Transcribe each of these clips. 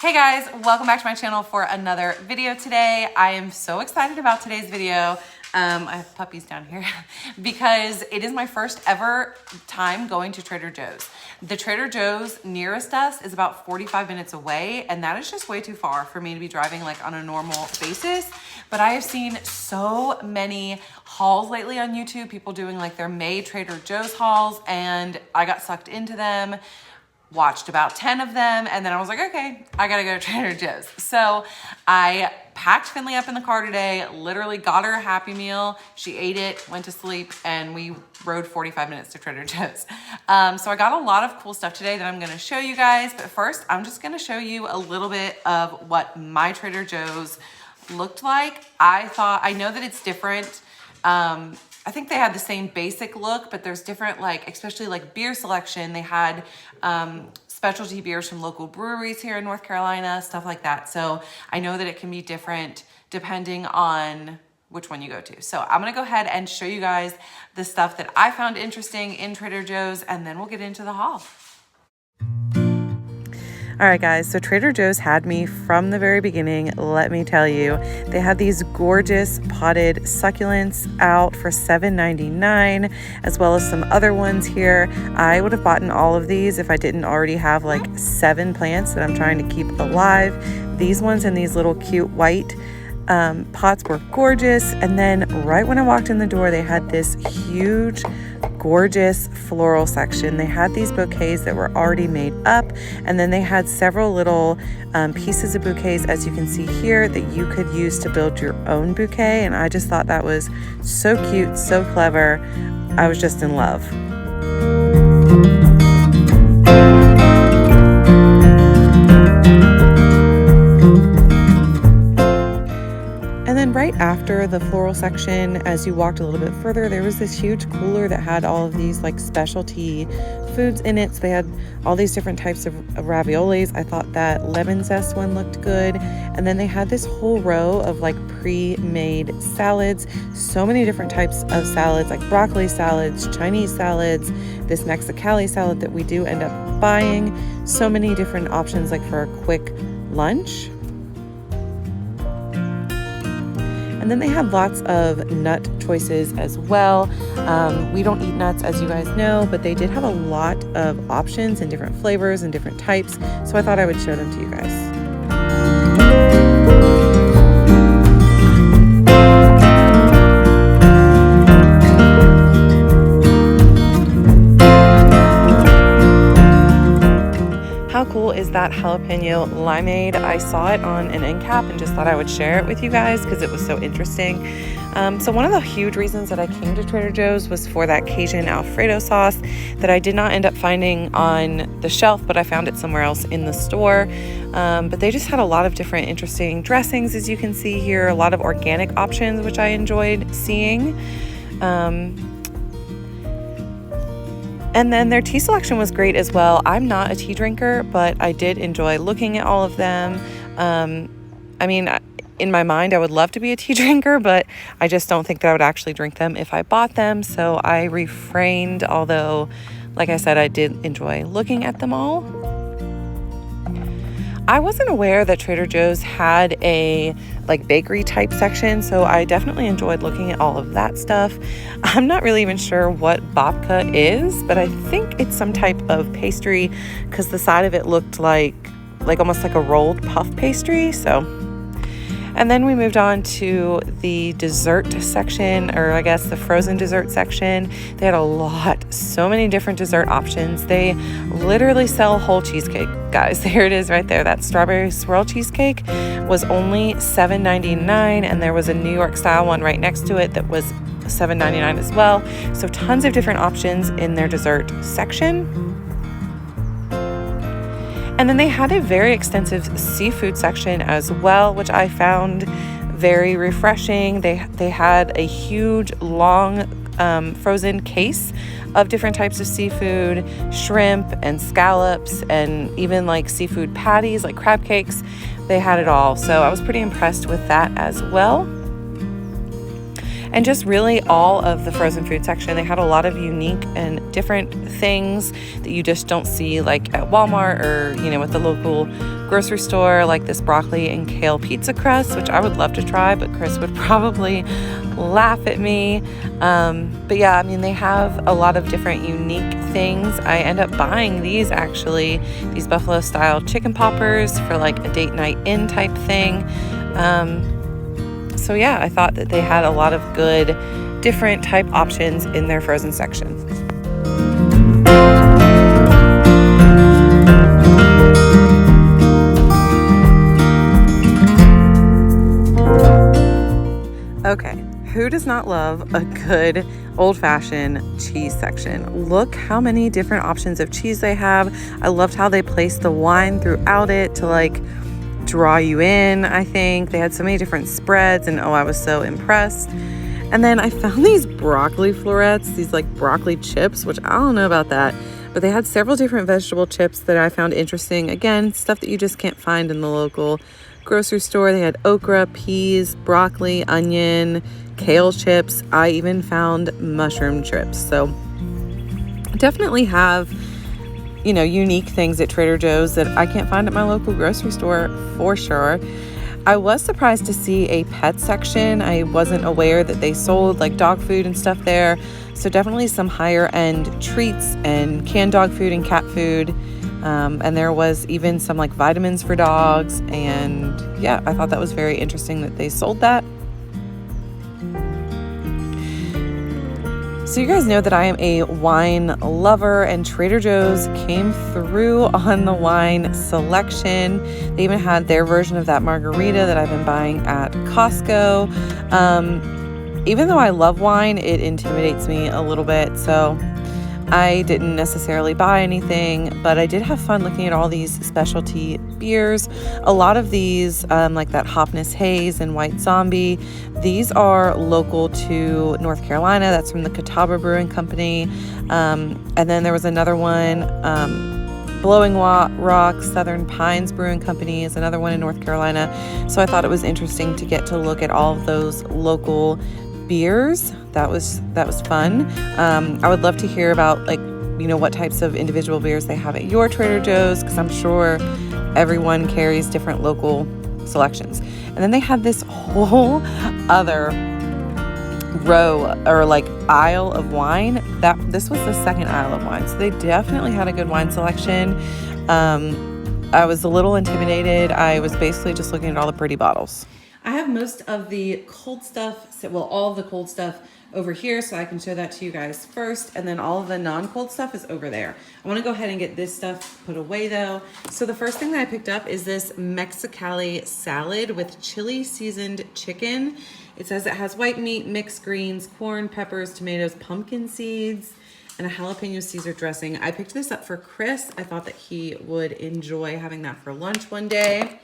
Hey guys, welcome back to my channel for another video today. I am so excited about today's video. I have puppies down here because it is my first ever time going to Trader Joe's. The Trader Joe's nearest us is about 45 minutes away, and that is just way too far for me to be driving like on a normal basis. But I have seen so many hauls lately on YouTube, people doing like their May Trader Joe's hauls, and I got sucked into them. Watched about 10 of them, and then I was like, okay, I gotta go to Trader Joe's. So I packed Finley up in the car today, literally got her a Happy Meal. She ate it, went to sleep, and we rode 45 minutes to Trader Joe's. So I got a lot of cool stuff today that I'm gonna show you guys, but first I'm just gonna show you a little bit of what my Trader Joe's looked like. I know that it's different. I think they had the same basic look, but there's different, like, especially like beer selection. They had specialty beers from local breweries here in North Carolina, stuff like that. So I know that it can be different depending on which one you go to. So I'm gonna go ahead and show you guys the stuff that I found interesting in Trader Joe's, and then we'll get into the haul. All right, guys, so Trader Joe's had me from the very beginning, let me tell you. They had these gorgeous potted succulents out for $7.99, as well as some other ones here. I would have bought all of these if I didn't already have like 7 plants that I'm trying to keep alive. These ones in these little cute white pots were gorgeous. And then right when I walked in the door, they had this huge gorgeous floral section. They had these bouquets that were already made up, and then they had several little pieces of bouquets, as you can see here, that you could use to build your own bouquet. And I just thought that was so cute, so clever. I was just in love. Right after the floral section, as you walked a little bit further, there was this huge cooler that had all of these like specialty foods in it. So they had all these different types of raviolis. I thought that lemon zest one looked good. And then they had this whole row of like pre-made salads. So many different types of salads, like broccoli salads, Chinese salads, this Mexicali salad that we do end up buying. So many different options like for a quick lunch. And then they had lots of nut choices as well. We don't eat nuts, as you guys know, but they did have a lot of options and different flavors and different types. So I thought I would show them to you guys. How cool is that jalapeno limeade? I saw it on an end cap and just thought I would share it with you guys because it was so interesting. So one of the huge reasons that I came to Trader Joe's was for that Cajun Alfredo sauce that I did not end up finding on the shelf, but I found it somewhere else in the store. But they just had a lot of different interesting dressings, as you can see here, a lot of organic options, which I enjoyed seeing. And then their tea selection was great as well. I'm not a tea drinker, but I did enjoy looking at all of them. I mean, in my mind, I would love to be a tea drinker, but I just don't think that I would actually drink them if I bought them. So I refrained, although, like I said, I did enjoy looking at them all. I wasn't aware that Trader Joe's had a like bakery type section, so I definitely enjoyed looking at all of that stuff. I'm not really even sure what babka is, but I think it's some type of pastry because the side of it looked like almost like a rolled puff pastry. And then we moved on to the dessert section, or I guess the frozen dessert section. They had a lot, so many different dessert options. They literally sell whole cheesecake, guys. There it is right there. That strawberry swirl cheesecake was only $7.99, and there was a New York style one right next to it that was $7.99 as well. So tons of different options in their dessert section. And then they had a very extensive seafood section as well, which I found very refreshing. They had a huge, long frozen case of different types of seafood, shrimp and scallops, and even like seafood patties, like crab cakes. They had it all. So I was pretty impressed with that as well. and just really all of the frozen food section. They had a lot of unique and different things that you just don't see like at Walmart or, you know, at the local grocery store, like this broccoli and kale pizza crust, which I would love to try, but Chris would probably laugh at me. But yeah, I mean, they have a lot of different unique things. I end up buying these actually, these buffalo style chicken poppers for like a date night in type thing. So yeah, I thought that they had a lot of good different type options in their frozen section. Okay, who does not love a good old-fashioned cheese section? Look how many different options of cheese they have. I loved how they placed the wine throughout it to like draw you in. I think they had so many different spreads, and oh, I was so impressed. And then I found these broccoli florets, these like broccoli chips, which I don't know about that, but they had several different vegetable chips that I found interesting. Again, stuff that you just can't find in the local grocery store. They had okra, peas, broccoli, onion, kale chips. I even found mushroom chips. So definitely have, you know, unique things at Trader Joe's that I can't find at my local grocery store for sure. I was surprised to see a pet section. I wasn't aware that they sold like dog food and stuff there. So definitely some higher end treats and canned dog food and cat food. And there was even some like vitamins for dogs. And yeah, I thought that was very interesting that they sold that. So you guys know that I am a wine lover, and Trader Joe's came through on the wine selection. They even had their version of that margarita that I've been buying at Costco. Even though I love wine, it intimidates me a little bit. So I didn't necessarily buy anything, but I did have fun looking at all these specialty beers. A lot of these, like that Hopness Haze and White Zombie, these are local to North Carolina. That's from the Catawba Brewing Company. And then there was another one, Blowing Rock Southern Pines Brewing Company is another one in North Carolina. So I thought it was interesting to get to look at all of those local beers. That was fun. I would love to hear about, like, you know, what types of individual beers they have at your Trader Joe's, because I'm sure everyone carries different local selections. And then they had this whole other row or like aisle of wine. This was the second aisle of wine, so they definitely had a good wine selection. I was a little intimidated. I was basically just looking at all the pretty bottles. I have most of the cold stuff, well, all of the cold stuff over here, so I can show that to you guys first, and then all of the non-cold stuff is over there. I want to go ahead and get this stuff put away though. So the first thing that I picked up is this Mexicali salad with chili seasoned chicken. It says it has white meat, mixed greens, corn, peppers, tomatoes, pumpkin seeds, and a jalapeno Caesar dressing. I picked this up for Chris. I thought that he would enjoy having that for lunch one day.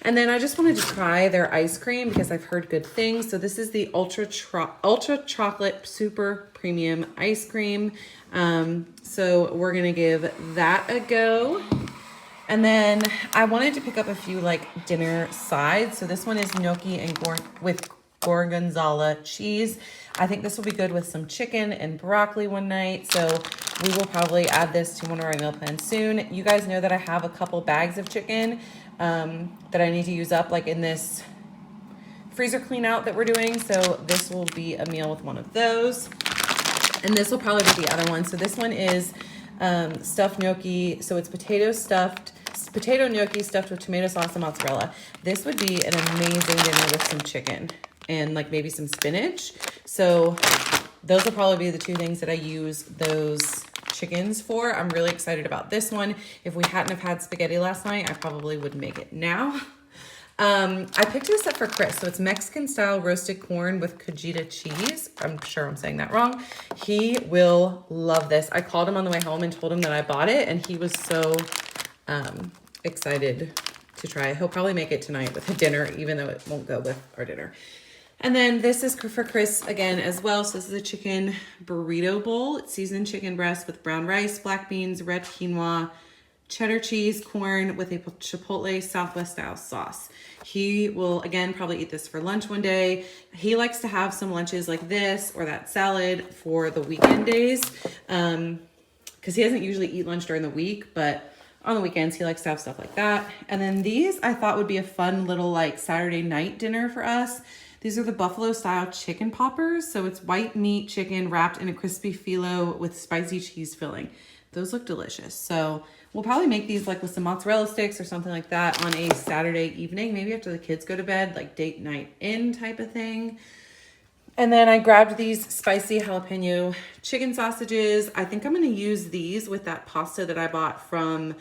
And then I just wanted to try their ice cream because I've heard good things. So this is the ultra chocolate super premium ice cream. So we're gonna give that a go. And then I wanted to pick up a few like dinner sides. So this one is gnocchi and with gorgonzola cheese. I think this will be good with some chicken and broccoli one night. So we will probably add this to one of our meal plans soon. You guys know that I have a couple bags of chicken that I need to use up, like in this freezer clean out that we're doing. So this will be a meal with one of those. And this will probably be the other one. So this one is stuffed gnocchi. So it's potato gnocchi stuffed with tomato sauce and mozzarella. This would be an amazing dinner with some chicken and like maybe some spinach. So those will probably be the two things that I use those chickens for. I'm really excited about this one. If we hadn't have had spaghetti last night, I probably would make it now. I picked this up for Chris. So it's Mexican style roasted corn with cajita cheese. I'm sure I'm saying that wrong. He will love this. I called him on the way home and told him that I bought it, and he was so excited to try. He'll probably make it tonight with a dinner, even though it won't go with our dinner. And then this is for Chris again as well. So this is a chicken burrito bowl. It's seasoned chicken breast with brown rice, black beans, red quinoa, cheddar cheese corn with a Chipotle Southwest style sauce. He will, again, probably eat this for lunch one day. He likes to have some lunches like this or that salad for the weekend days, because he doesn't usually eat lunch during the week, but on the weekends, he likes to have stuff like that. And then these I thought would be a fun little like Saturday night dinner for us. These are the buffalo style chicken poppers. So it's white meat chicken wrapped in a crispy phyllo with spicy cheese filling. Those look delicious. So we'll probably make these like with some mozzarella sticks or something like that on a Saturday evening, maybe after the kids go to bed, like date night in type of thing. And then I grabbed these spicy jalapeno chicken sausages. I think I'm going to use these with that pasta that I bought from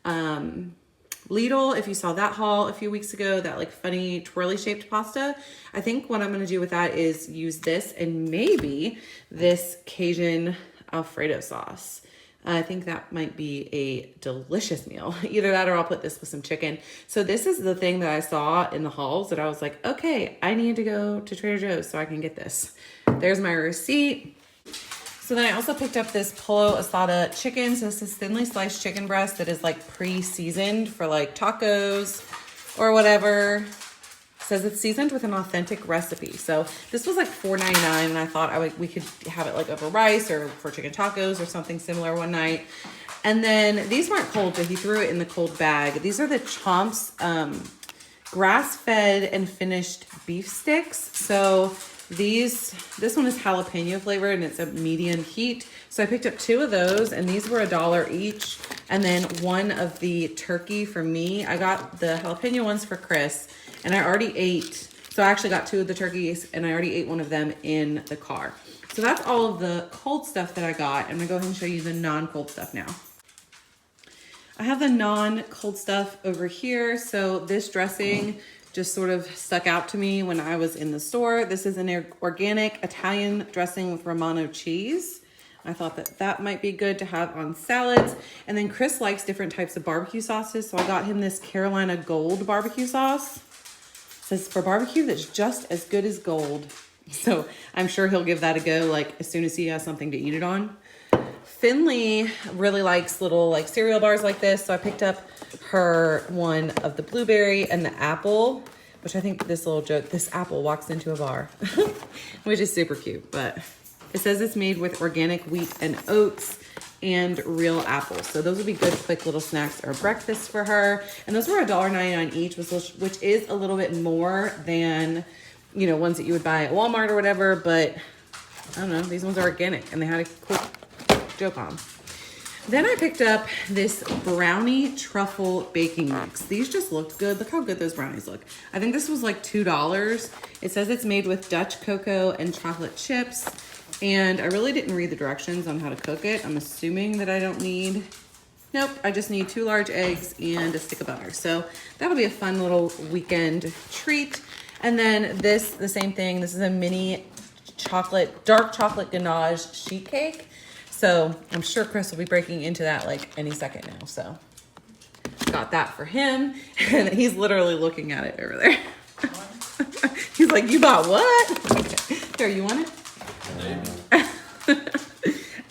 Lidl. If you saw that haul a few weeks ago, that like funny twirly shaped pasta, I think what I'm going to do with that is use this and maybe this Cajun Alfredo sauce. I think that might be a delicious meal. Either that or I'll put this with some chicken. So this is the thing that I saw in the hauls that I was like, okay, I need to go to Trader Joe's so I can get this. There's my receipt. So then I also picked up this pollo asada chicken. So this is thinly sliced chicken breast that is like pre-seasoned for like tacos or whatever. It says it's seasoned with an authentic recipe. So this was like $4.99 and I thought we could have it like over rice or for chicken tacos or something similar one night. And then these weren't cold, but he threw it in the cold bag. These are the Chomps grass-fed and finished beef sticks. So this one is jalapeno flavored and it's a medium heat. So I picked up 2 of those and these were $1 each. And then 1 of the turkey for me. I got the jalapeno ones for Chris and I already ate. So I actually got 2 of the turkeys and I already ate 1 of them in the car. So that's all of the cold stuff that I got. I'm gonna go ahead and show you the non-cold stuff now. I have the non-cold stuff over here. So this dressing just sort of stuck out to me when I was in the store. This is an organic Italian dressing with Romano cheese. I thought that that might be good to have on salads. And then Chris likes different types of barbecue sauces. So I got him this Carolina Gold barbecue sauce. It says for barbecue that's just as good as gold. So I'm sure he'll give that a go like as soon as he has something to eat it on. Finley really likes little like cereal bars like this. So I picked up her one of the blueberry and the apple, which I think this little joke, this apple walks into a bar, which is super cute. But it says it's made with organic wheat and oats and real apples. So those would be good quick little snacks or breakfast for her. And those were $1.99 each, which is a little bit more than, you know, ones that you would buy at Walmart or whatever. But I don't know, these ones are organic and they had a quick joke on. Then I picked up this brownie truffle baking mix. These just looked good. Look how good those brownies look. I think this was like $2. It says it's made with Dutch cocoa and chocolate chips. And I really didn't read the directions on how to cook it. I'm assuming that I don't need, nope, I just need 2 large eggs and a stick of butter. So that'll be a fun little weekend treat. And then this, the same thing. This is a mini dark chocolate ganache sheet cake. So I'm sure Chris will be breaking into that like any second now. So got that for him. And he's literally looking at it over there. He's like, you bought what? Okay. Here, you want it?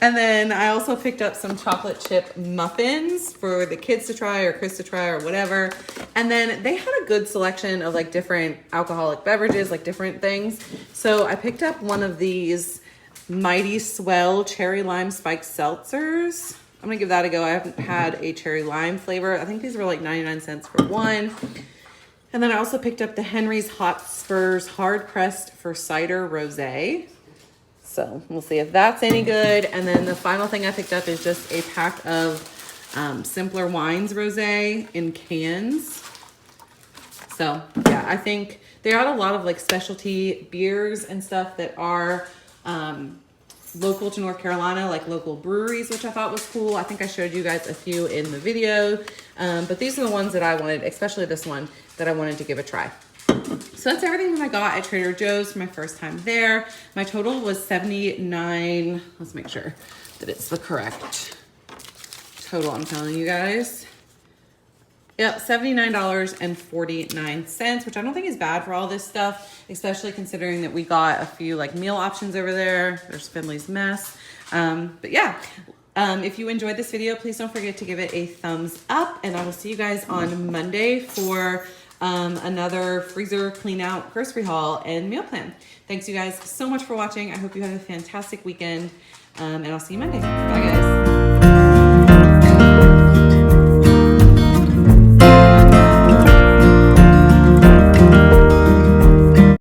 And then I also picked up some chocolate chip muffins for the kids to try or Chris to try or whatever. And then they had a good selection of like different alcoholic beverages, like different things. So I picked up one of these Mighty Swell cherry lime spiked seltzers. I'm gonna give that a go. I haven't had a cherry lime flavor. I think these were like 99 cents for one. And then I also picked up the Henry's Hot Spurs Hard Pressed for Cider Rosé. So we'll see if that's any good. And then the final thing I picked up is just a pack of Simpler Wines Rosé in cans. So yeah, I think they had a lot of like specialty beers and stuff that are local to North Carolina, like local breweries, which I thought was cool. I think I showed you guys a few in the video, but these are the ones that I wanted, especially this one, that I wanted to give a try. So that's everything that I got at Trader Joe's for my first time there. My total was $79. Let's make sure that it's the correct total I'm telling you guys. Yep, $79.49, which I don't think is bad for all this stuff, especially considering that we got a few like meal options over there. There's Finley's mess. But yeah, If you enjoyed this video, please don't forget to give it a thumbs up, and I will see you guys on Monday for another freezer clean out grocery haul and meal plan. Thanks you guys so much for watching. I hope you have a fantastic weekend, and I'll see you Monday. Bye guys.